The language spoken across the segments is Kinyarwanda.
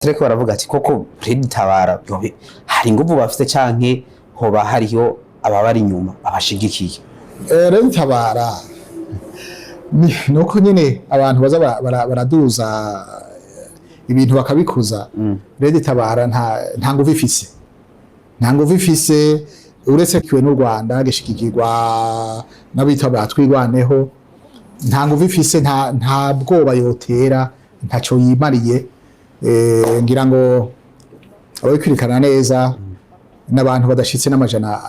Tureko baravuga ati koko Fred Tabara hari nguvu bafite canke hoba hariho ababari inyuma abashigikiye. Fred Tabara nuko nyene abantu baza baraduza ibintu bakabikuza. Fred Tabara nta nguvu ifise, nta nguvu ifise uretse kiwe n'u Rwanda gishikirwa n'abita batwigwaneho, nta nguvu ifise, nta bwoba yotera, ntaco yimariye. Ngira ngo ababikwirikana neza n'abantu badashitse n'amajana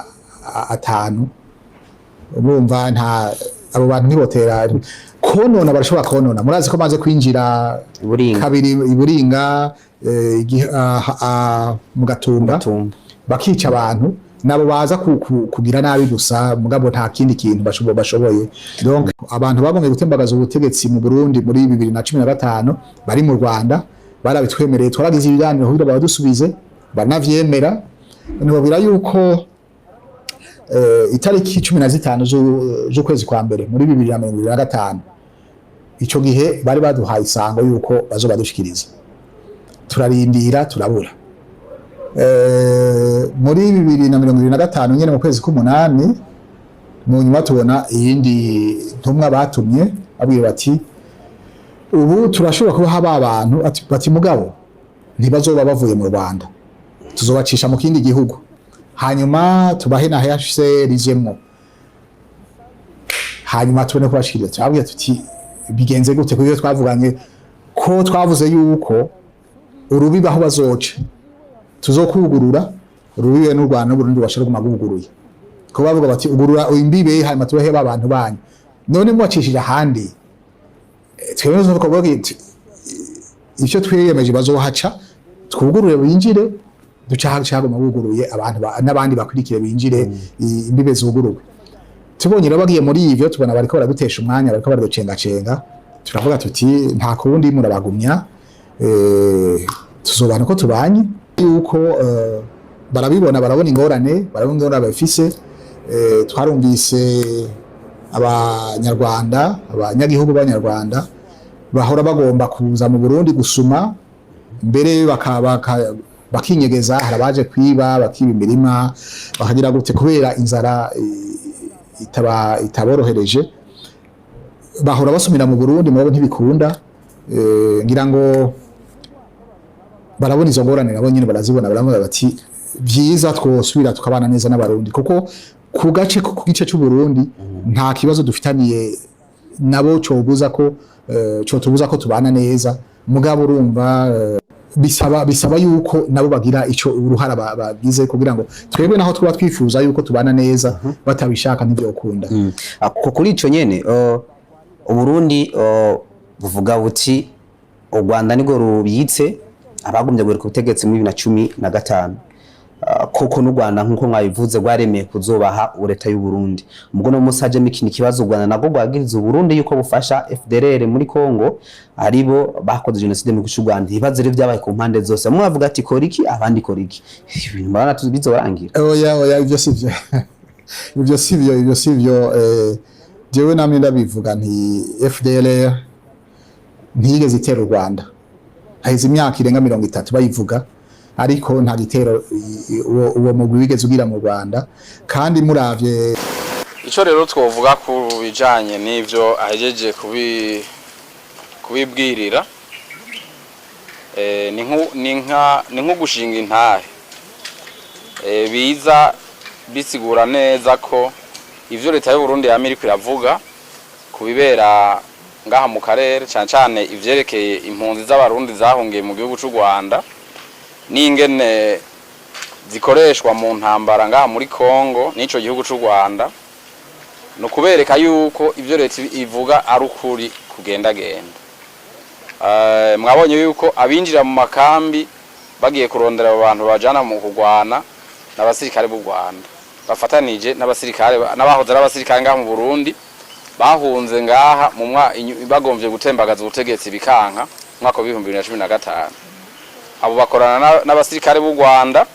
5 urumva nta abo bantu ntibotera konona, barashobora konona. Murazi ko maze kwinjira kabiri iburinga mu Gatumba bakica abantu nabo baza kugira nabi gusa, mugabo nta kindi kintu bashoboye. Donc abantu bagomwe gutembagaza ubutegetsi mu Burundi muri 2015 bari mu Rwanda barabitwemereye, twaragize ibiganiro kugira badusubize banavyemera. Nibabwira yuko itariki 15 z'ukwezi kwa mbere muri 2025 ico gihe bari baduhaye isango yuko bazobadushikiriza, turarindira turabura. Muri 2025 nyene mu kwezi k'umunani mu nyuma tubona iyindi ntumwa batumye abwira bati ubu turashobora kuba haba abantu bati mugabo ntibazoba bavuye mu Rwanda, tuzobacisha mu kindi gihugu hanyuma tubahe na HCR rijemwo, hanyuma tubone kubashikiriza. Twabwiye tuti bigenze gute kuko twavuganye ko twavuze yuko urubiba aho bazoca tuzokugurura urubibe n'u Rwanda n'Uburundi bashaka kumaguguruye, ko bavuga bati ugurura imbibe hanyuma tubahe abantu banyu, none mwacishije ahandi twebwe zo kuvuga icyo twiyemeje bazohaca twugurure binjire ducahaga maguguruye abantu n'abandi bakurikire binjire imbibe zuguruwe. Tubonye bagiye muri ivyo tubona bariko baradutesha umwanya, bariko baraducenga, turavuga tuti nta kundi murabagumya, tuzobana ko tubanye yuko barabona ingorane bafise. Twarumvise abanyarwanda abanyagihugu b'Abanyarwanda bahora bagomba kuza mu Burundi gusuma, mbere bakinyegeza, harabaje kwiba bakiba imirima bakagira gute kubera inzara itaborohereje, bahora basumira mu Burundi murabo ntibikunda. Ngira ngo barabona izo ngorane nabo nyine barazibona, baravuga bati byiza twosubira tukabana neza n'abarundi, kuko ku gice cy'u Burundi nta kibazo dufitaniye nabo cobuza ko tubana neza, mugabo urumva bisaba yuko nabo bagira ico uruhara bagize kugira ngo twebwe naho twaba twifuza yuko tubana neza batabishaka ntibyokunda. Kuri ico nyene Uburundi buvuga buti u Rwanda nigo rubitse abagumye gwereka ubutegetsi muri 2015 koko n'u Rwanda nkuko mwabivuze rwaremeye kuzobaha ureta y'u Burundi. Mugo no musajemo ikindi kibazo u Rwanda nago rwagiriza u Burundi yuko bufasha FDLR muri Kongo aribo bakoze genocide mu gishu Rwanda. Ibibazo rero byabaye ku mpande zose, mwavuga ati koriki abandi koriki, ibintu barana tubizorangira. Oya ibyo sivyo jewe namwe ndabivuga nti FDLR ntigeze itera u Rwanda, haheze imyaka irenga 30 bayivuga, ariko nta gitero uwo mugwi wigeze ugira mu Rwanda. Kandi muravye ico rero twovuga ku bijanye n'ivyo ahejeje kubibwirira ni nko gushinga intahe biza bisigura neza ko ivyo leta y'u Burundi y'Amerika iravuga kubibera ngaha mu karere, cyane ivyerekeye impunzi z'abarundi zahungiye mu gihugu cy'u Rwanda n'ingene zikoreshwa mu ntambara ngaha muri Kongo n'ico gihugu cy'u Rwanda, no kubereka yuko ivyo leta ivuga ari ukuri kugendagenda. Mwabonye yuko abinjira mu makambi bagiye kurondera abantu bajana mu kugwana n'abasirikare b'u Rwanda bafatanije n'abasirikare n'abahoze n'abasirikare ngaha mu Burundi bahunze ngaha mu bagomvye gutembagaza ubutegetsi bikanka mwaka wa 2015. Abo bakorana n'abasirikare b'u Rwanda.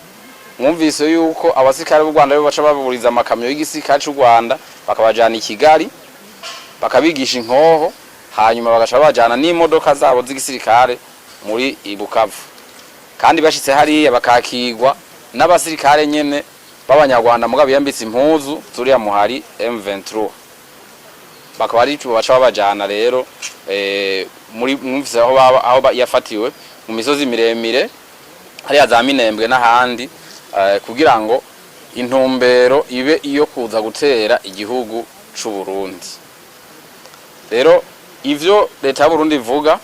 Mwumvise yuko abasirikare b'u Rwanda baca baburiza amakamyo y'igisirikare cy'u Rwanda bakabajana i Kigali bakabigisha inkoho, hanyuma bagaca bajana n'imodoka zabo z'igisirikare muri Bukavu. kandi bashitse hariya bakakigwa n'abasirikare nyene b'abanyarwanda mugabo yambitse impuzu turiya muhari M23 bakaba ari cyo baca babajana rero muri mwumvise aho yafatiwe mu misozi miremire hariya za Minembwe n'ahandi kugira ngo intumbero ibe iyo kuza gutera igihugu c'u Burundi. Rero ivyo leta y'u Burundi ivuga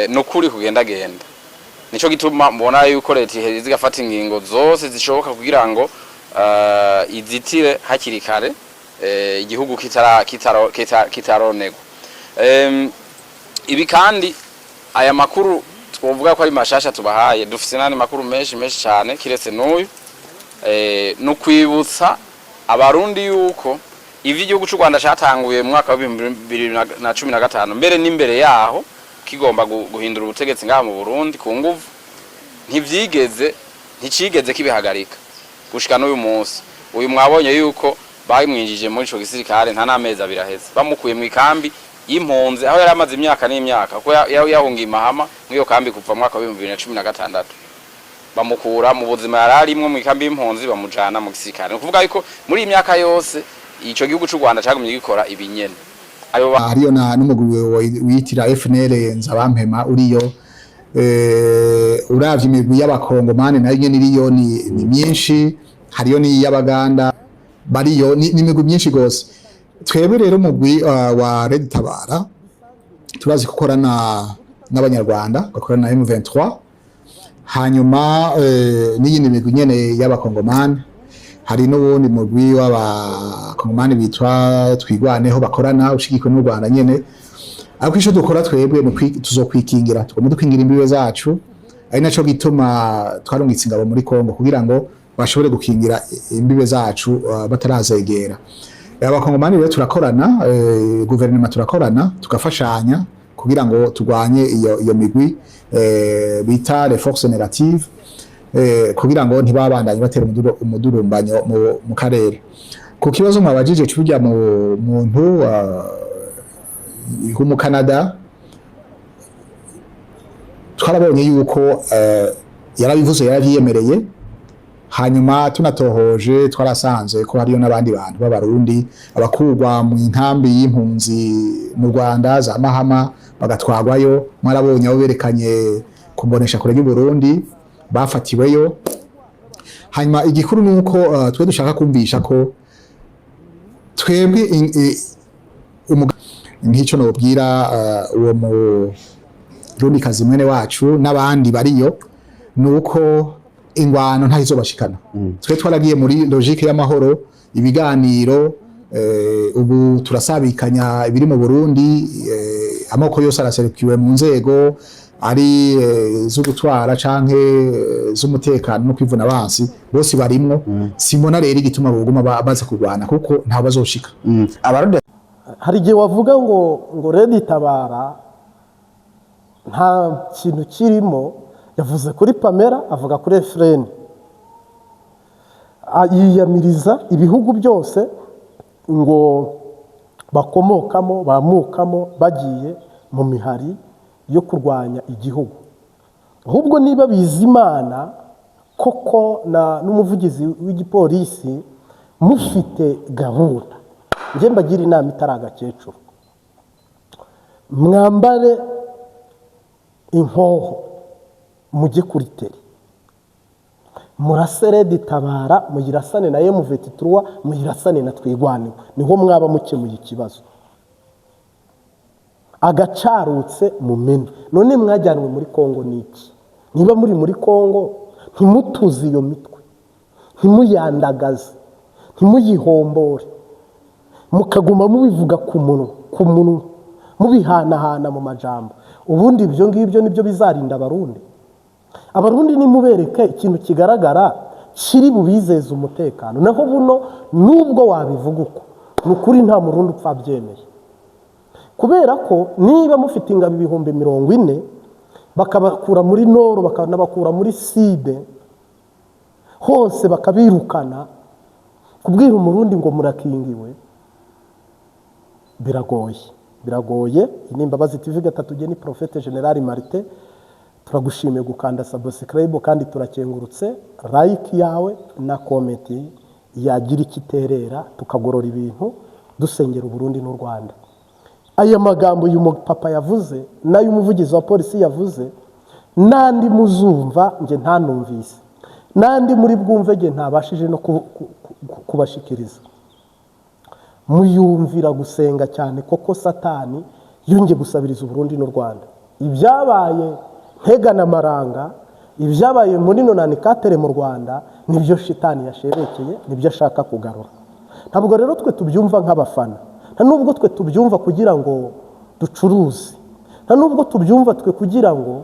nukuri kugenda genda, nico gituma mbona yuko leta iheze igafata ingingo zose zishoboka kugira ngo izitire hakiri kare igihugu kitaronegwa. Ibi kandi aya makuru twovuga ko ari mashasha tubahaye, dufise nani makuru menshi cyane kiretse n'uyu no kwibutsa abarundi yuko ivi igihugu cy'u Rwanda cyatanguye mu mwaka wa 2015 mbere n'imbere yaho kigomba guhindura ubutegetsi ngaha mu Burundi ku nguvu nticigeze kibihagarika gushika n'uyu munsi. Uyu mwabonye yuko bayimwinjije muri ico gisirikare nta namezi abiraheze bamukuye mu ikambi y'impunzi aho yari amaze imyaka n'imyaka ko yahungiye Mahama mwiyo kambi kuva mu mwaka wa 2016 bamukura mu buzima yararimwe mu ikambi y'impunzi bamujana mu gisirikare. Ukuvuga yuko muri imyaka yose ico gihugu cy'u Rwanda cyagumye gikora ibinyene. Hariyo n'umugwi witira FNL Nzabampema uriyo uravye imigwi y'abakongomani nayo nyene iriyo ni myinshi, hariyo ni y'abaganda bariyo ni imigwi myinshi gose. Twebwe rero umugwi wa Red Tabara turazi gukorana n'abanyarwanda gakorana na M23 hanyuma n'iyindi migwi nyene y'abakongomani. Hari n'ubundi mugwi w'abakongomani bitwa Twigwaneho bakorana ushigikwe n'u Rwanda nyene. Ariko ico dukora twebwe tuzokwikingira, tugomba dukingira imbibe zacu, ari naco gituma twarungitse ingabo muri Kongo kugira ngo bashobore gukingira imbibe zacu batarazegera. Abakongomani rero turakorana, guverinoma turakorana, tugafashanya kugira ngo turwanye iyo migwi bita les forces négatives kugira ngo ntibabandanye batera umudurumbanyo mu karere. Ku kibazo mwabajije cyujya mu muntu mu Canada twarabonye yuko yarabivuze yaravyemereye, hanyuma tunatohoje twarasanze ko hariyo n'abandi bantu b'abarundi abakugwa mu nkambi y'impunzi mu Rwanda za Mahama bagatwagwayo. Mwarabonye abo berekanye kumbonesha kure y'u Burundi bafatiweyo. Hanyuma igikuru nuko twe dushaka kumvisha ko twebwe nk'icyo nobwira uwo Murundi kazi mwene wacu n'abandi bariyo nuko ingwano ntazobashikana. Twe twaragiye muri logique y'amahoro, ibiganiro, ubu turasabikanya ibiri mu Burundi, amoko yose araserukiwe mu nzego ari zo gutwara canke z'umutekano no kwivuna abansi bose barimwo. Simbona rero igituma buguma baza kurwana kuko nta bazoshika. Abarundi hari gihe wavuga ngo Red Tabara nta kintu kirimo, yavuze kuri Pamela avuga kuri Efreni, yiyamiriza ibihugu byose ngo bakomokamo bamukamo bagiye mu mihari yo kurwanya igihugu. Ahubwo niba Bizimana koko n'umuvugizi w'igipolisi mufite gahunda, nje mbagira inama itaragakecuru, mwambare inkoho mujye kuri teri murase Red Tabara, muyirasane na M23, muyirasane na Twigwaneho, niho mwaba mukemuye ikibazo. Agacarutse mu mene. None mwajyanwe muri Kongo niki? Niba muri muri Kongo ntimutuzi iyo mitwe, ntimuyandagaze, ntimuyihombore, mukaguma mubivuga ku munwa mubihanahana mu majambo. Ubundi ibyo ngibyo nibyo bizarinda Abarundi nimubereke ikintu kigaragara kiri bubizeza umutekano. Naho buno nubwo wabivuga uko nukuri nta Murundi upfa byemeye, kubera ko niba mufite ingabo 40,000 bakabakura muri Nord bakanabakura muri Sud hose bakabirukana, kubwira Umurundi ngo murakingiwe biragoye. Inimbabazi TV gatatu je ni Prophète General Martin turagushimiye gukanda subscribe kandi turakengurutse like yawe na comment yagira ikiterera tukagorora ibintu dusengera Burundi n'u Rwanda. Aya magambo uyu papa yavuze nayo umuvugizi wa polisi yavuze nandi muzumva nge ntanumvise nandi muri bwumve nge ntabashije no kubashikiriza. Muyumvira gusenga cyane koko Satani yunge gusabiriza Burundi n'u Rwanda. Ibyabaye Ntega Maranga, ibyabaye muri nonani katere mu Rwanda nibyo shitani yasherekeye, nibyo ashaka kugarura. Ntabwo rero twe tubyumva nk'abafana, nta nubwo twe tubyumva kugira ngo ducuruze, nta nubwo tubyumva twe kugira ngo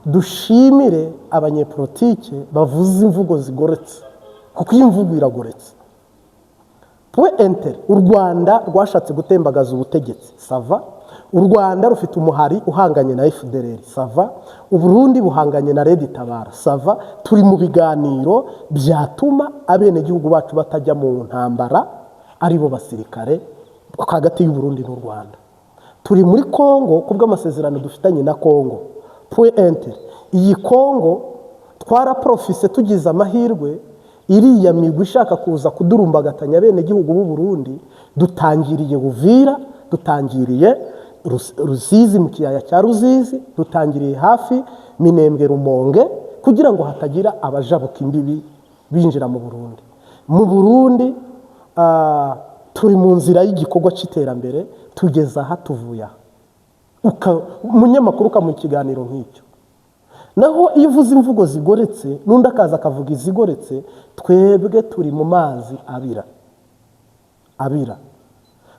dushimire abanyepolitike bavuze imvugo zigoretse, kuko iyi mvugo iragoretse. U Rwanda rwashatse gutembagaza ubutegetsi, sava. U Rwanda rufite umuhari uhanganye na FDLR, sava. Uburundi buhanganye na Red Tabara, sava. Turi mu biganiro byatuma abene gihugu bacu batajya mu ntambara aribo basirikare hagati y'u Burundi n'u Rwanda. Turi muri Kongo kubw'amasezerano dufitanye na Kongo. Iyi Kongo twaraprofise tugize amahirwe iriya migwi ishaka kuza kudurumbagatanya bene gihugu b'u Burundi, dutangiriye Buvira, dutangiriye Rusizi mu kiyaya cya Ruzizi, dutangiriye hafi Minembwe Rumonge, kugira ngo hatagira abajabuka imbibi binjira mu Burundi. Mu Burundi turi mu nzira y'igikorwa cy'iterambere, tugeza aha tuvuya. Umunyamakuru ukamuha ikiganiro nk'icyo. Naho iyo uvuze imvugo zigoretse n'undi akaza akavuga izigoretse, twebwe turi mu mazi abira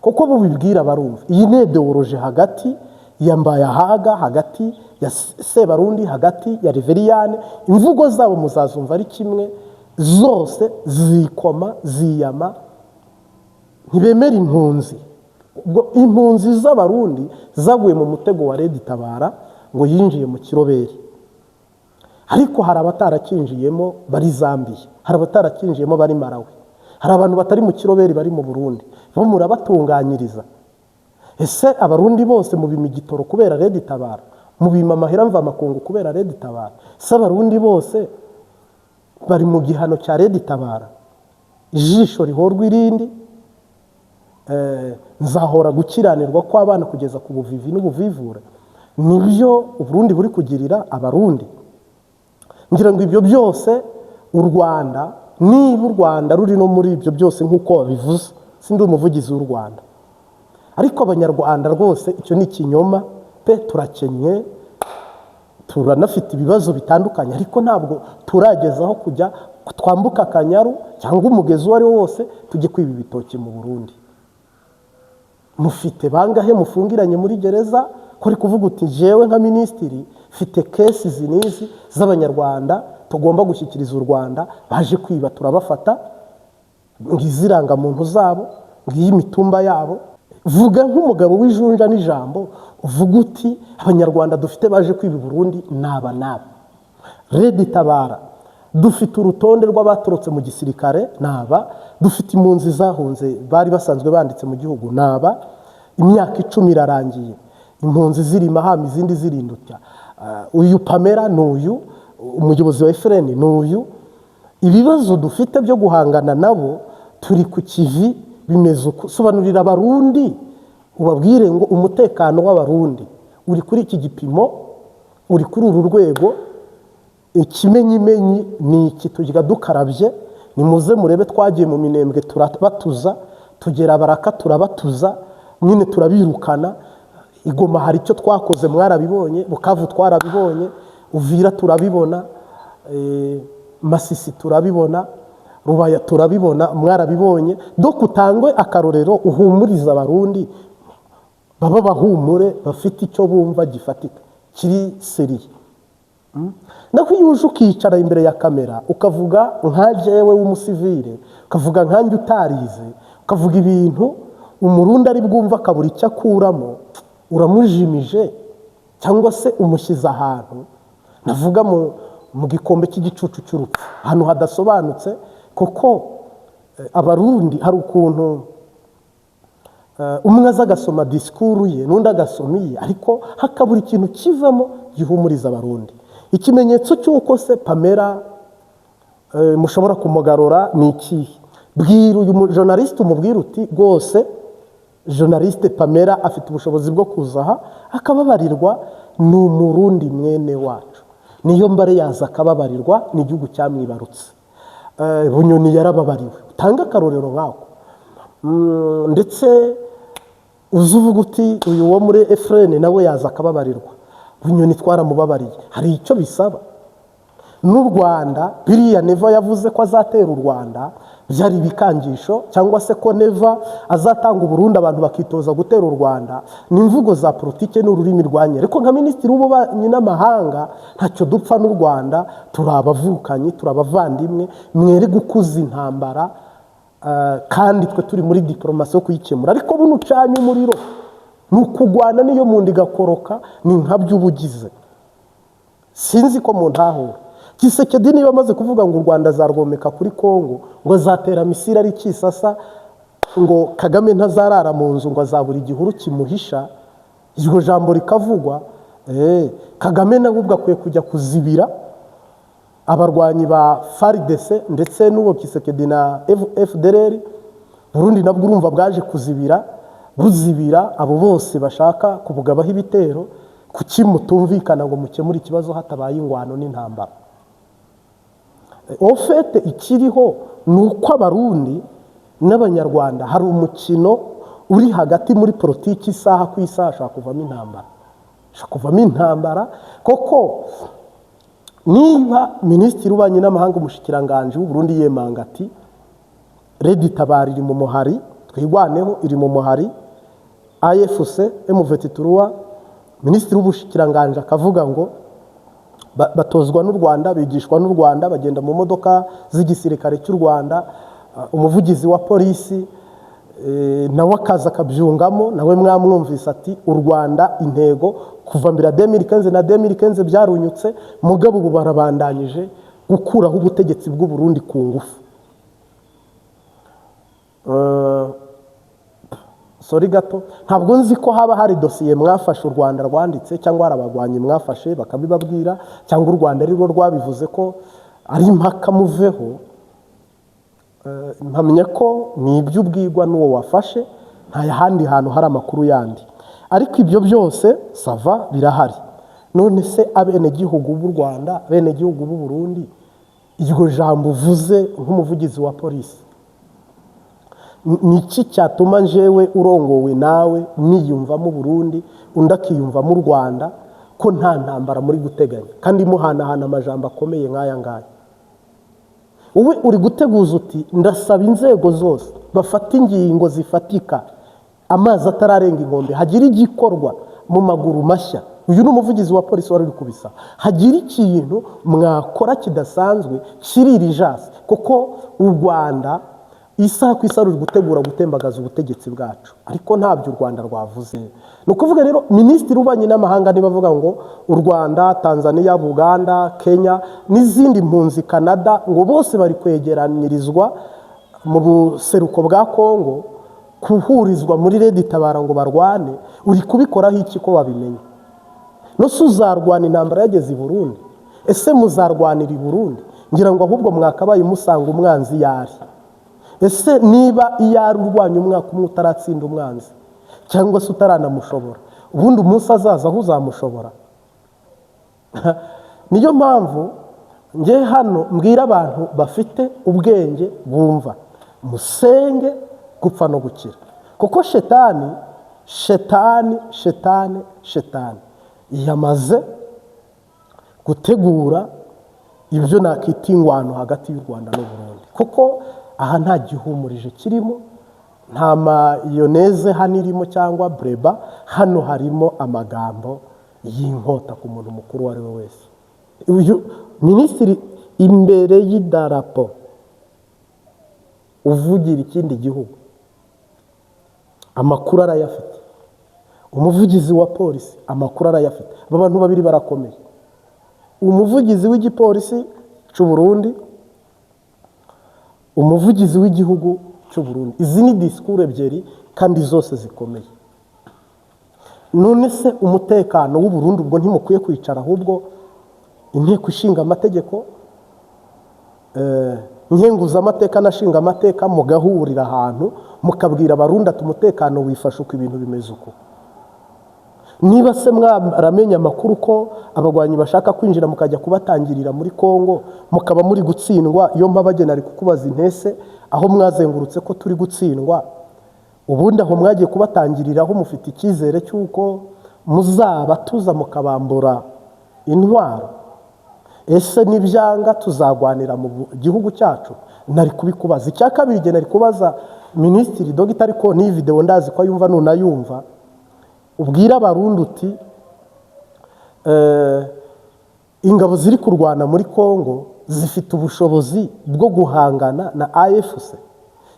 kuko bubibwira barumva. Iyi nedeworoje hagati ya Mbayahaga, hagati ya Sebarundi, hagati ya Reveriyane, imvugo zabo muzazumva ari kimwe, zose zikoma ziyama, ntibemera impunzi. Ubwo impunzi z'abarundi zaguye mu mutego wa Red Tabara ngo yinjiye mu kiroberi. Ariko hari abatarakinjiyemo bari Zambia, hari abatarakinjiyemo bari Malawi, hari abantu batari mu kiroberi bari mu Burundi, bo murabatunganyiriza. Ese abarundi bose mu bimigitoro kubera Red Tabara, mu bimamahera mva makungu kubera Red Tabara? Se abarundi bose bari mu gihano cya Red Tabara? Ijisho rihorwa irindi, nzahora gukiranirwa kw'abana kugeza ku buvivi n'ubuvivure. Nibyo Uburundi buri kugirira abarundi. Ngira ngo ibyo byose u Rwanda, niba u Rwanda ruri no muri ibyo byose nk'uko babivuze, sindi umuvugizi w'u Rwanda, ariko abanyarwanda rwose icyo ni ikinyoma pe. Turakenye, turanafite ibibazo bitandukanye, ariko ntabwo turagezaho kujya twambuka Akanyaru cyangwa umugezi uwo ari wo wose tujye kwiba ibitoki mu Burundi. Mufite bangahe mufungiranye muri gereza ko uri kuvuga uti jewe nka minisitiri mfite kesi zinizi z'abanyarwanda tugomba gushyikiriza u Rwanda, baje kwiba turabafata, ngiziranga muntu zabo, ngiyi mitumba yabo. Vuga nk'umugabo w'ijunja n'ijambo, uvuga uti abanyarwanda dufite baje kwiba Burundi naba. Red Tabara dufite urutonde rw'abaturutse mu gisirikare naba, dufite impunzi zahunze bari basanzwe banditse mu gihugu naba. Imyaka 10 irarangiye, impunzi ziri Mahama, izindi zirindutya. Uyu Pamela n'uyu umuyobozi wa FRN n'uyu. Ibibazo dufite byo guhangana nabo, turi ku kivi bimeze uko. Sobanurira abarundi ubabwire ngo umutekano w'abarundi uri kuri iki gipimo, uri kuri uru rwego. Ikimenyimenyi ni iki? Tujya dukarabye, nimuze murebe twagiye mu Minembwe turabatuza, tugera Baraka turabatuza, nyine turabirukana. Igoma hari icyo twakoze mwarabibonye, Bukavu twarabibonye, Uvira turabibona, Masisi turabibona, Rubaya turabibona, mwarabibonye. Dok utangwe akarorero uhumuriza abarundi baba bahumure, bafite icyo bumva gifatika kiri seriye. Naho iyo uje ukicara imbere ya kamera ukavuga nka jewe w'umusivile, ukavuga nkanjye utarize, ukavuga ibintu umurundi ari bwumva akabura icyo akuramo, uramujimije cyangwa se umushyize ahantu navuga mu gikombe cy'igicucu cy'urupfu, ahantu hadasobanutse. Kuko abarundi hari ukuntu umwe aza agasoma disikuru ye n'undi agasoma iye, ariko hakabura ikintu kivamo gihumuriza abarundi. ikimenyetso cy'uko se Pamela mushobora kumugarura ni ikihe? Bwira uyu journaliste umubwira uti rwose journaliste Pamela afite ubushobozi bwo kuzaha akababarirwa, ni umurundi mwene wacu, niyo mbare yaza akababarirwa, ni igihugu cyamwibarutse. Bunyoni yarababariwe, tanga akarorero nkako. Ndetse uzuvuga uti uyu wo muri Efrene nawe yaza akababarirwa, Bunyoni twaramubabariye. Hari icyo bisaba. N'u Rwanda biriya Neva yavuze ko azatera u Rwanda byari ibikangisho, cyangwa se ko Neva azatanga Burundi abantu bakitoza gutera u Rwanda, ni imvugo za politike n'ururimi rwanye. Ariko nka minisitiri w'ububanyi n'amahanga ntacyo dupfa n'u Rwanda, turabavukanyi, turabavandimwe, mwere gukuza intambara kandi twe turi muri diplomasi yo kuyikemura. Ariko buno ucanye umuriro ni ukugwana, niyo mundi gakoroka, ni nkabyo ubugize. Sinzi ko mu ntahura Kisekedi niba amaze kuvuga ngo u Rwanda azarwomeka kuri Kongo, ngo azatera misiri ari Kisasa, ngo Kagame ntazarara mu nzu, ngo azabura igihuru kimuhisha, iryo jambo rikavugwa, Kagame nawe ubwo akwiye kujya kuzibira abarwanyi ba FARDC ndetse n'uwo Kisekedi na FDLR. Burundi nabwo urumva bwaje buzibira abo bose bashaka kubugabaho ibitero. Kuki mutumvikana ngo mukemure ikibazo hatabaye ingwano n'intambara? Ofete ikiriho ni uko Abarundi n'Abanyarwanda hari umukino uri hagati muri politiki, isaha ku isaha ashaka kuvamo intambara. Koko niba minisitiri w'ububanyi n'amahanga umushikiranganje w'u Burundi yemanga ati Red Tabara iri mu muhari, twigwaneho iri mu muhari, AFC M23, minisitiri w'ubushikiranganje akavuga ngo batozwa n'u Rwanda, bigishwa n'u Rwanda, bagenda mu modoka z'igisirikare cy'u Rwanda, umuvugizi wa polisi nawe akaza akabyungamo, nawe mwamwumvise ati u Rwanda intego kuva mbere 2015 na 2015 byarunyutse, mugabo ubu barabandanyije gukuraho ubutegetsi bw'u Burundi ku ngufu. Sorry gato, ntabwo nzi ko haba hari dosiye mwafashe u Rwanda rwanditse, cyangwa arabagwanyi mwafashe bakabibabwira, cyangwa u Rwanda ari rwo rwabivuze ko ari impaka muveho. Mpamya ko ni ibyo ubwirwa n'uwo wafashe, nta handi hantu hari amakuru yandi. Ariko ibyo byose sava birahari. None se abenegihugu b'u Rwanda, abenegihugu b'u Burundi, iryo jambo uvuze nk'umuvugizi wa polisi, niki cyatuma njewe urongowe nawe niyumvamo Burundi, undi akiyumvamo u Rwanda, ko nta ntambara muri guteganya kandi muhanahana amajambo akomeye nk'aya ngaya? Uwe uri guteguza uti ndasaba inzego zose bafata ingingo zifatika, amazi atararenga inkombe, hagira igikorwa mu maguru mashya. Uyu ni umuvugizi wa polisi wari uri kubisa, hagira ikintu mwakora kidasanzwe kiriri jasi, kuko u Rwanda isaha ku isaha ruri gutegura gutembagaza ubutegetsi bwacu, ariko ntabyo u Rwanda rwavuze. Ni ukuvuga rero minisitiri w'ububanyi n'amahanga niba avuga ngo u Rwanda, Tanzania, Uganda, Kenya n'izindi mpunzi, Canada, ngo bose bari kwegeranyirizwa mu buseruko bwa Kongo, kuhurizwa muri Red Tabara ngo barwane, uri kubikoraho iki ko wabimenye? No suzarwana intambara yageze i Burundi, ese muzarwanira i Burundi? Ngira ngo ahubwo mwakabaye musanga umwanzi yari. Ese niba iyari urwanya umwaka umwe utaratsinda umwanzi, cyangwa se utaranamushobora, ubundi umunsi azaza aho uzamushobora? Niyo mpamvu nge hano mbwira abantu bafite ubwenge bumva, musenge gupfa no gukira. Kuko shetani yamaze gutegura ibyo nakita ingwano hagati y'u Rwanda n'u Burundi. Kuko aha nta gihumurije kirimo, nta mayoneze hano irimo cyangwa breba, hano harimo amagambo y'inkota ku muntu mukuru uwo ari we wese. Uyu minisitiri imbere y'idarapo uvugira ikindi gihugu, amakuru arayafite. Umuvugizi wa polisi amakuru arayafite. Aba bantu babiri barakomeye. Umuvugizi w'igipolisi cy'u Burundi, umuvugizi w'igihugu cy'u Burundi, izi ni disikuru ebyiri kandi zose zikomeye. None se umutekano w'u Burundi ubwo ntimukwiye kwicara, ahubwo inteko ishinga amategeko nkenguza amateka nashinga amateka mugahurira ahantu mukabwira abarundi ati umutekano wifashe uko ibintu bimeze uko. Niba se mwaramenya amakuru ko abagwanyi bashaka kwinjira mukajya kubatangirira muri Kongo mukaba muri gutsindwa, iyo mpabagena ari kukubaza intese aho mwazengurutse ko turi gutsindwa, ubundi aho mwagiye kubatangiriraho mufite icyizere cy'uko muzaba tuza mukabambura intwaro, ese nibyanga tuzagwanira mu gihugu cyacu? Nari kubikubaza. Icya kabiri je nari kubaza Minisitiri Dogita, ariko ni video ndazi ko yumva nunayumva, ubwira abarundi uti ingabo ziri kurwana muri Kongo zifite ubushobozi bwo guhangana na AFC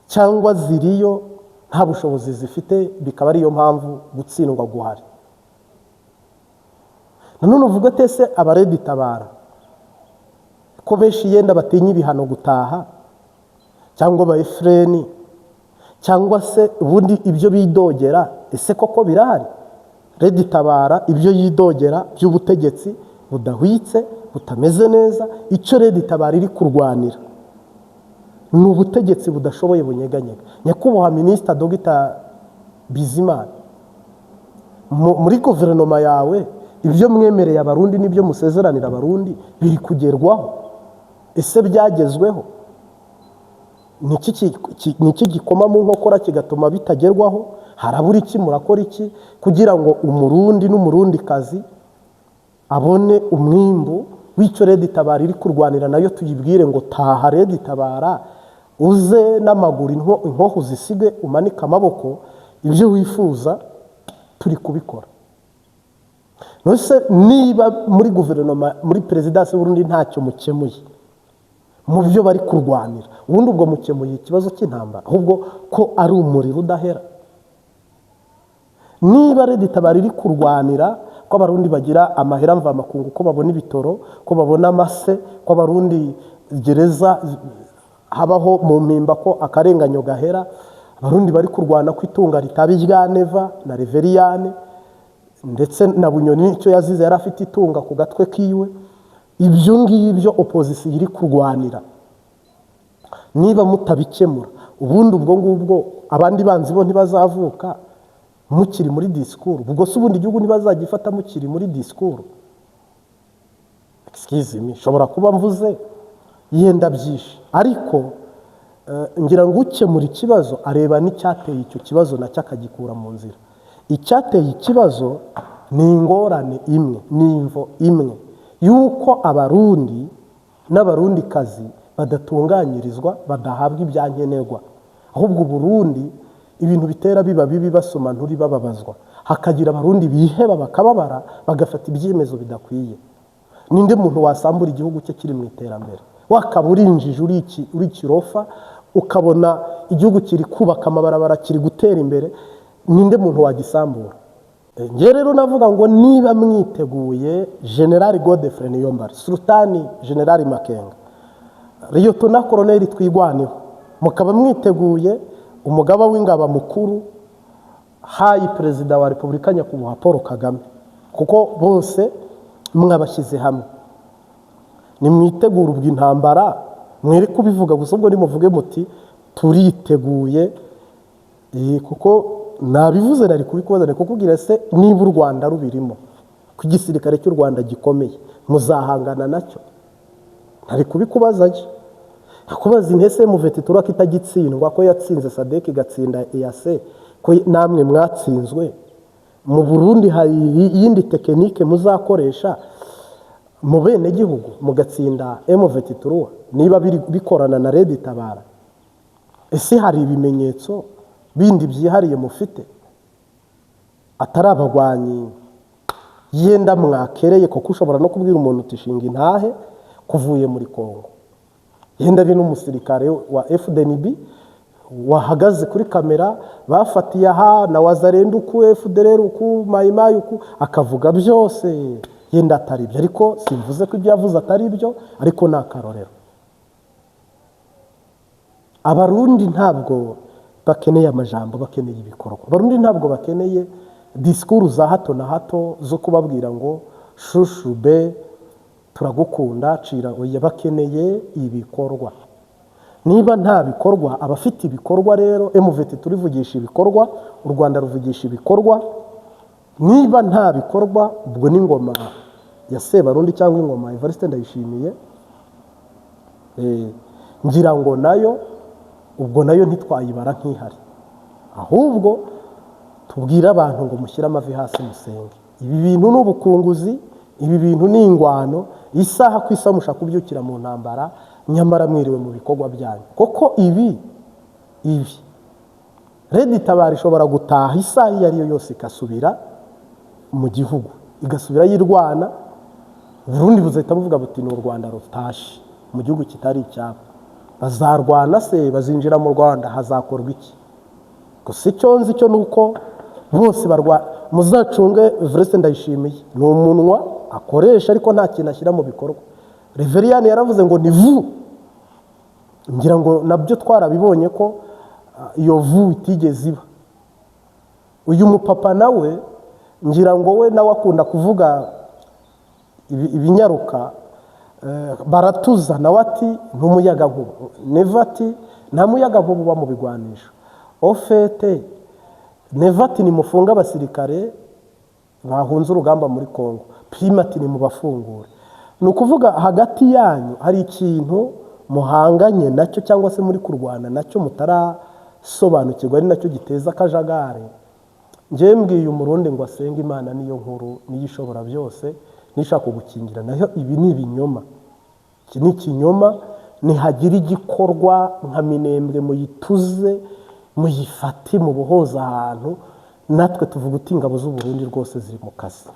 cyangwa ziriyo nta bushobozi zifite, bikaba ariyo mpamvu gutsindwa guhari. Nanone uvuga tese abaredi tabara ko benshi yenda batinya ibihano gutaha cyangwa ba Efreni cyangwa se ubundi ibyo bidogera, ese koko birahari? Redi tabara ibyo yidogera by'ubutegetsi budahwitse butameze neza, icyo redi tabara iri kurwanira ni ubutegetsi budashoboye bunyeganyega. Nyakubahwa Minisita Dogita Bizimana, muri guverinoma yawe ibyo mwemereye abarundi n'ibyo musezeranira abarundi biri kugerwaho? Ese byagezweho? Niki gikoma mu nkokora kigatuma bitagerwaho? Harabura iki? Murakora iki kugira ngo umurundi n'umurundi kazi abone umwimbu w'icyo redi tabara iri kurwanira nayo tuyibwire ngo taha redi tabara uze n'amaguru inkoho zisige umanika amaboko, ibyo wifuza turi kubikora. Nose niba muri guverinoma muri presidence y'Uburundi ntacyo mukemuye mu byo bari kurwanira, ubundi ubwo mukemuye ikibazo cy'intambara ahubwo ko ari umuriro udahera? Niba redi tabara iri kurwanira ko abarundi bagira amahera mva makungu, ko babona ibitoro, ko babona amase, ko abarundi gereza habaho mu mpimba ko akarenganyo gahera, abarundi bari kurwana ko itunga ritaba irya Neva na Reveriyane, ndetse na Bunyoni icyo yazize yari afite itunga ku gatwe kiwe, ibyo ngibyo opposition iri kurwanira. Niba mutabikemura ubundi ubwo ngubwo abandi banzi bo ntibazavuka mukiri muri discours, ubwo se ubundi igihugu ntibazagifata mukiri muri discours. Excuse me, shobora kuba mvuze yenda byinshi, ariko ngira ngo ukemura ikibazo areba n'icyateye icyo kibazo nacyo akagikura mu nzira. Icyateye ikibazo ni ingorane imwe, ni imvo imwe yuko abarundi n'abarundi kazi badatunganyirizwa, badahabwa ibyankenerwa, ahubwo Burundi ibintu bitera biba bibi basoma nturi bababazwa, hakagira abarundi biheba bakababara bagafata ibyemezo bidakwiye. Ninde muntu wasambura igihugu cye kiri mu iterambere? Wakaba urinjije uri kirofa ukabona igihugu kiri kubaka amabarabara kiri gutera imbere, ninde muntu wagisambura? Nge rero navuga ngo niba mwiteguye General Godfrey Niyombare, Sultani General Makenga, Liyetona Koloneli Twigwaneho, mukaba mwiteguye umugaba w'ingaba mukuru hayi Perezida wa Repubulika Nyakubahwa Paul Kagame, kuko bose mwabashyize hamwe, nimwitegura ubw'intambara mwere kubivuga gusa, ubwo nimuvuge muti turiteguye, kuko nabivuze nari kubikubaza kukubwira se niba u Rwanda rubirimo ku gisirikare cy'u Rwanda gikomeye muzahangana nacyo. Ntari kubikubaza je akubaza intese muveti turaka itagitsindwa ko yatsinze Sadek igatsinda EAC, ko namwe mwatsinzwe mu Burundi. Hari yindi tekinike muzakoresha mu bene gihugu mugatsinda M23 niba bikorana na Redi Tabara? Ese hari ibimenyetso bindi byihariye mufite atari abagwanyi yenda mwakereye? Kuko ushobora no kubwira umuntu utishinga intahe kuvuye muri Kongo, yenda ari n'umusirikare wa FDNB wahagaze kuri kamera bafatiye aha na Wazarendo ku FDLR ku Mayimayi ku akavuga byose, yenda atari ibyo, ariko simvuze ko ibyo yavuze atari ibyo, ariko nakarorero. Abarundi ntabwo bakeneye amajambo, bakeneye ibikorwa. Abarundi ntabwo bakeneye disikuru za hato na hato zo kubabwira ngo shushube turagukunda cira oya, bakeneye ibikorwa. Niba nta bikorwa, abafite ibikorwa rero MVT turivugisha ibikorwa, u Rwanda ruvugisha ibikorwa. Niba nta bikorwa, ubwo n'ingoma ya Sebarundi cyangwa ingoma Evariste Ndayishimiye, ngira ngo nayo ubwo nayo ntitwayibara nk'ihari, ahubwo tubwira abantu ngo mushyire amavi hasi musenge. Ibi bintu ni ubukunguzi, ibi bintu ni ingwano, isaha ku isaha mushaka kubyukira mu ntambara, nyamara mwiriwe mu bikorwa byanyu. Koko ibi Red Tabara ishobora gutaha isaha iyo ari yo yose igasubira mu gihugu, igasubira yirwana, Burundi buzahita buvuga buti ni u Rwanda rutashe mu gihugu kitari icyabo. Bazarwana se, bazinjira mu Rwanda, hazakorwa iki? Gusa icyo nzi cyo nuko bose muzacunge Evariste Ndayishimiye, ni umunwa akoresha ariko nta kintu ashyira mu bikorwa. Reveriyani yaravuze ngo ni vu, ngira ngo nabyo twarabibonye ko iyo vu itigeze iba. Uyu mupapa nawe ngira ngo we nawe akunda kuvuga ibinyaruka, baratuza nawe ati ntumuyaga nkuba, neva ati nta muyaga nkuba uba mu bigwanisho. Ofete neva ati nimufunga abasirikare bahunze urugamba muri Kongo, prima ati nimubafungure. Ni ukuvuga hagati yanyu hari ikintu muhanganye nacyo cyangwa se muri kurwana nacyo mutarasobanukirwa, ari nacyo giteza akajagari. Njye mbwiye umurundi ngo asenge Imana niyo nkuru, niyo ishobora byose, nishaka kugukingira. Nayo ibi ni ibinyoma, iki ni ikinyoma. Nihagira igikorwa nka Minembwe muyituze, muyifate, mu buhoza ahantu, natwe tuvuga uti ingabo z'u Burundi rwose ziri mu kazi.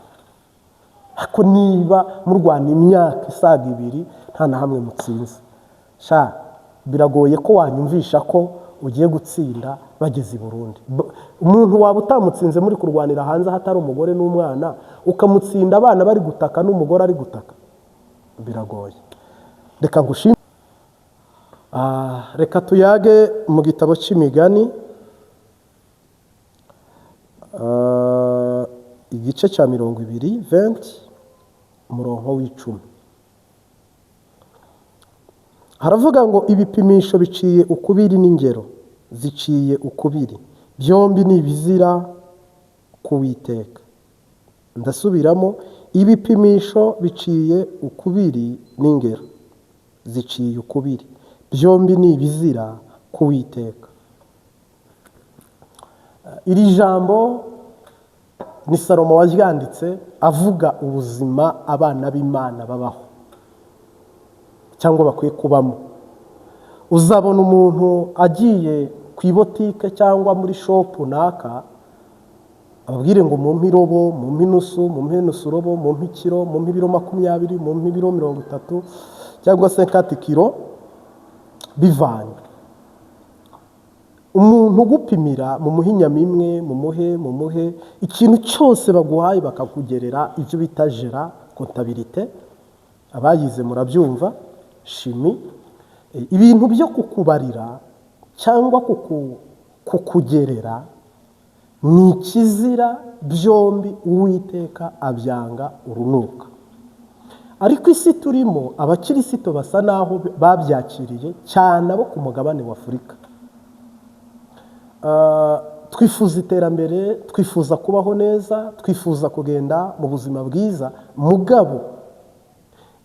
Ariko niba murwana imyaka isaga 2 nta na hamwe mutsinze, biragoye ko wanyumvisha ko ugiye gutsinda bageze i Burundi. Umuntu waba utamutsinze muri kurwanira hanze hatari umugore n'umwana, ukamutsinda abana bari gutaka n'umugore ari gutaka, biragoye. Reka ngushime. Reka tuyage mu gitabo cy'imigani, igice cya 20 umurongo w'10. Haravuga ngo ibipimisho biciye ukubiri n'ingero ziciye ukubiri, byombi ni bizira kuwiteka. Ndasubiramo, ibipimisho biciye ukubiri n'ingero ziciye ukubiri, byombi ni bizira kuwiteka. Iri jambo ni Salomo waryanditse avuga ubuzima abana b'Imana babaho cyangwa bakwiye kubamo. Uzabona umuntu agiye ku ibotike cyangwa muri shop naka, ababwire ngo mumpe irobo, mumpe inusu, mumpe inusu robo, mumpe ikiro, mumpe ibiro 20, mumpe ibiro 30 cyangwa 50 kilo bivanye. Umuntu gupimira mu muhinyamimwe, mu muhe ikintu cyose baguhaye bakakugerera ibyo bita gera comptabilité, abayize murabyumva, shimi. Ibintu byo kukubarira cyangwa kukugerera ni ikizira, byombi Uwiteka abyanga urunuka. Ariko isi turimo abakirisito basa naho babyakiriye cyane, abo ku mugabane wa Afurika. Twifuza iterambere, twifuza kubaho neza, twifuza kugenda mu buzima bwiza, mugabo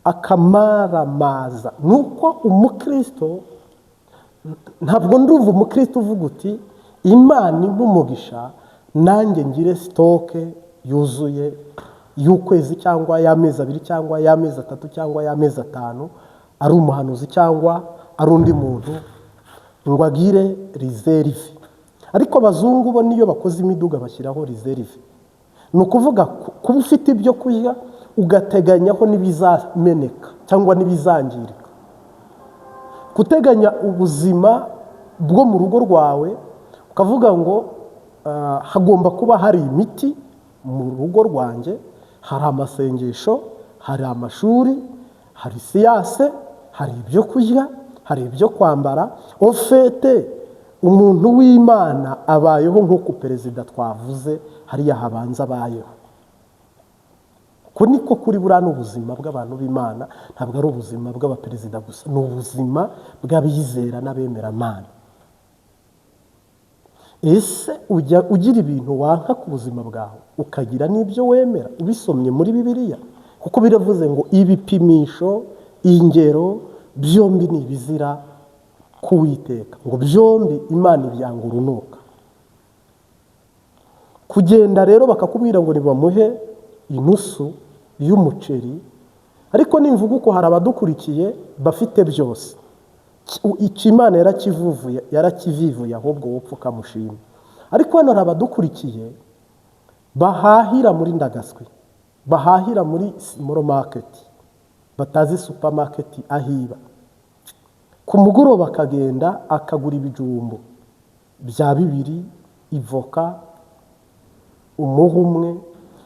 akamaramaza nuko umukristo, ntabwo ndumva umukristo uvuga uti Imana impumugisha nanjye ngire stoke yuzuye y'ukwezi cyangwa y'amezi 2 cyangwa y'amezi 3 cyangwa y'amezi 5, ari umuhanuzi cyangwa ari undi muntu ngo agire reserve. Ariko abazungu bo niyo bakoze imiduga bashyiraho reserve. Ni ukuvuga kuba ufite ibyo kurya ugateganyaho n'ibizameneka cyangwa n'ibizangirika. Kuteganya ubuzima bwo mu rugo rwawe, ukavuga ngo hagomba kuba hari imiti mu rugo rwanjye, hari amasengesho, hari amashuri, hari siyanse, hari ibyo kurya, hari ibyo kwambara. Ofete umuntu w'Imana abayeho nk'uko perezida twavuze hariya habanza abayeho. ko niko kuri buriya ni ubuzima bw'abantu b'Imana, ntabwo ari ubuzima bw'abaperezida gusa, ni ubuzima bw'abizera n'abemeramana. Ese ujya ugira ibintu wanka ku buzima bwawe ukagira n'ibyo wemera ubisomye muri Bibiliya? Kuko biravuze ngo ibipimisho, ingero byombi ni ibizira k'Uwiteka, ngo byombi Imana ibyanga urunuka. Kugenda rero bakakubwira ngo nibamuhe inusu y'umuceri, ariko nimvuga uko hari abadukurikiye bafite byose, icyo Imana yarakivivuye ahubwo wowe ukamushima. Ariko hano hari abadukurikiye bahahira muri Ndagaswi, bahahira muri Small Market, batazi supermarket ahiba. Ku mugoroba akagenda akagura ibijumbo bya 2, ivoka, umuhu umwe.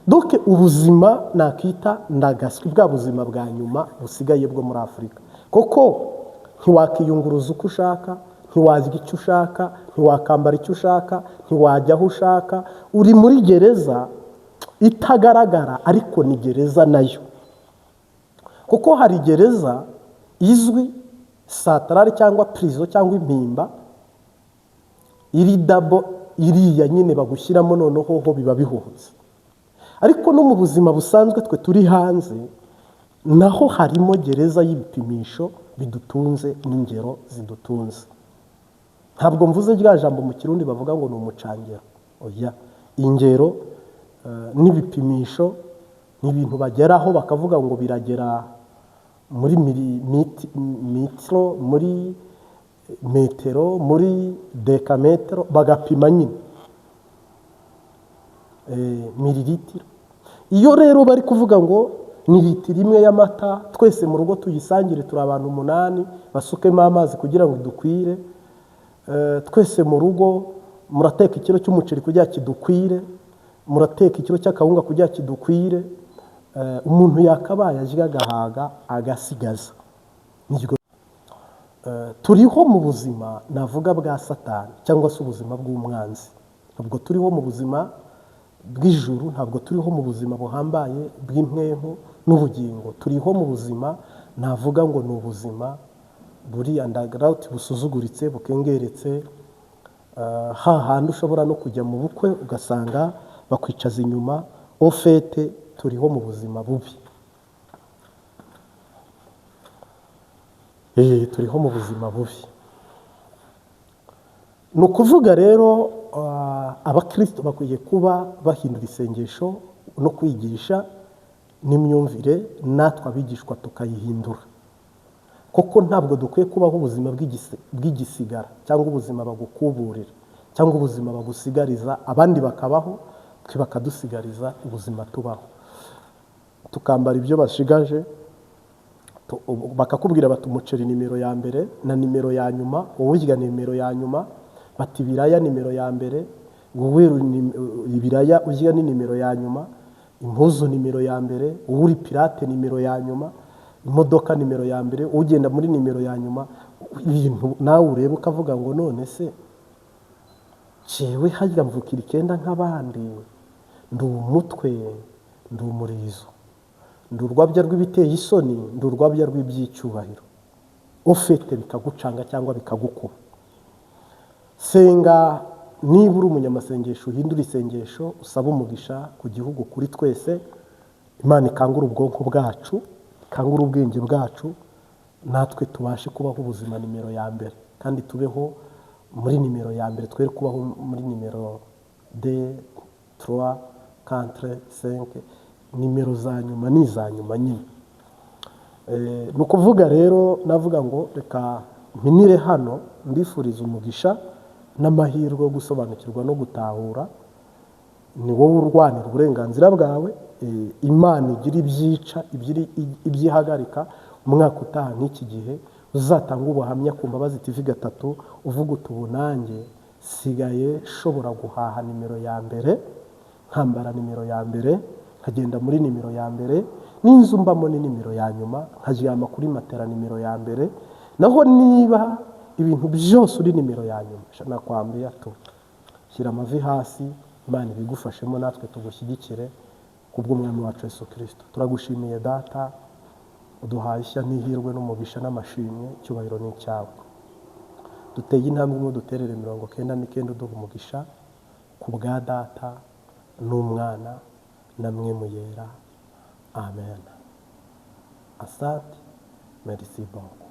Doke ubuzima nakita Ndagaswi, bwa buzima bwa nyuma busigaye bwo muri Afurika. Koko ntiwakiyunguruza uko ushaka, ntiwazga icyo ushaka, ntiwakambara icyo ushaka, ntiwajya aho ushaka. Uri muri gereza itagaragara, ariko ni gereza nayo. Kuko hari gereza izwi satarari cyangwa prison cyangwa impimba, iri dabo iriya nyine bagushyiramo, noneho ho biba bihunze. Ariko no mu buzima busanzwe twe turi hanze naho harimo gereza y'ibipimisho bidutunze n'ingero zidutunze. Ntabwo mvuze rya jambo mu Kirundi bavuga ngo ni umucangero, oya. Ingero n'ibipimisho ni ibintu bageraho bakavuga ngo biragera muri mitro, muri metero, muri dekametero, bagapima nyine mililitiro. Iyo rero bari kuvuga ngo ni litiro imwe y'amata twese mu rugo tuyisangire, turi abantu 8 basukemo amazi kugira ngo dukwire, twese mu rugo murateka ikiro cy'umuceri kugira kidukwire, murateka ikiro cy'akawunga kugira kidukwire, umuntu yakabaye aje agahaga agasigaza. Turiho mu buzima navuga bwa Satani cyangwa se ubuzima bw'umwanzi. Ntabwo turiho mu buzima bw'ijuru, ntabwo turiho mu buzima buhambaye bw'impwemu n'ubugingo. Turiho mu buzima navuga ngo ni ubuzima buri underground, busuzuguritse, bukengeretse, hahandi ushobora no kujya mu bukwe ugasanga bakwicaza inyuma. Ofete turiho mu buzima bubi, turiho mu buzima bubi. Ni ukuvuga rero abakristo bakwiye kuba bahindura isengesho no kwigisha n'imyumvire, natwe abigishwa tukayihindura. Koko ntabwo dukwiye kubaho ubuzima bw'igisigara cyangwa ubuzima bagukuburira cyangwa ubuzima bagusigariza, abandi bakabaho twe bakadusigariza ubuzima tubaho. Tukambara ibyo bashigaje, bakakubwira bati umuceri nimero ya mbere na nimero ya nyuma, wowe urya nimero ya nyuma. Bati ibiraya nimero ya mbere, wowe ibiraya urya ni nimero ya nyuma. Impuzu nimero ya mbere, wowe uri pirate nimero ya nyuma. Imodoka nimero ya mbere, ugenda muri nimero ya nyuma. Ibintu nawe ureba ukavuga ngo none se jewe harya mvukira 9 nk'abandi, ndi umutwe, ndi umurizo, ndi urwabya rw'ibiteye isoni, ndi urwabya rw'iby'icyubahiro. Ufite bikagucanga cyangwa bikagukuba. Senga niba uri umunyamasengesho, uhindura isengesho, usaba umugisha ku gihugu, kuri twese. Imana ikangura ubwonko bwacu, ikangura ubwenge bwacu, natwe tubashe kubaho ubuzima nimero ya mbere, kandi tubeho muri nimero ya mbere, twere kubaho muri nimero 2, 3, 4, 5. Nimero za nyuma ni za nyuma nyine. Ni ukuvuga rero navuga ngo reka mpinire hano, ndifuriza umugisha n'amahirwe yo gusobanukirwa no gutahura. Ni wowe urwanira uburenganzira bwawe. Imana igira ibyica, ibyihagarika. Umwaka utaha nk'iki gihe uzatanga ubuhamya ku Mbabazi TV 3 uvuga utubu nanjye sigaye shobora guhaha nimero ya mbere, nkambara nimero ya mbere, nkagenda muri nimero ya mbere, n'inzu mbamo ni nimero ya nyuma, nkaryama kuri matera nimero ya mbere. Naho niba ibintu byose uri nimero ya nyuma, nakwambia tu shyira amavi hasi, Imana ibigufashemo, natwe tugushyigikire kubw'umwami wacu Yesu Kristo. Turagushimiye data, uduhaye ishya n'ihirwe n'umugisha n'amashimwe, icyubahiro ni icyawe. Duteye intambwe imwe duterere 99 uduha umugisha ku bwa data n'umwana na mwemu yera. Amen. Asante. Merci beaucoup.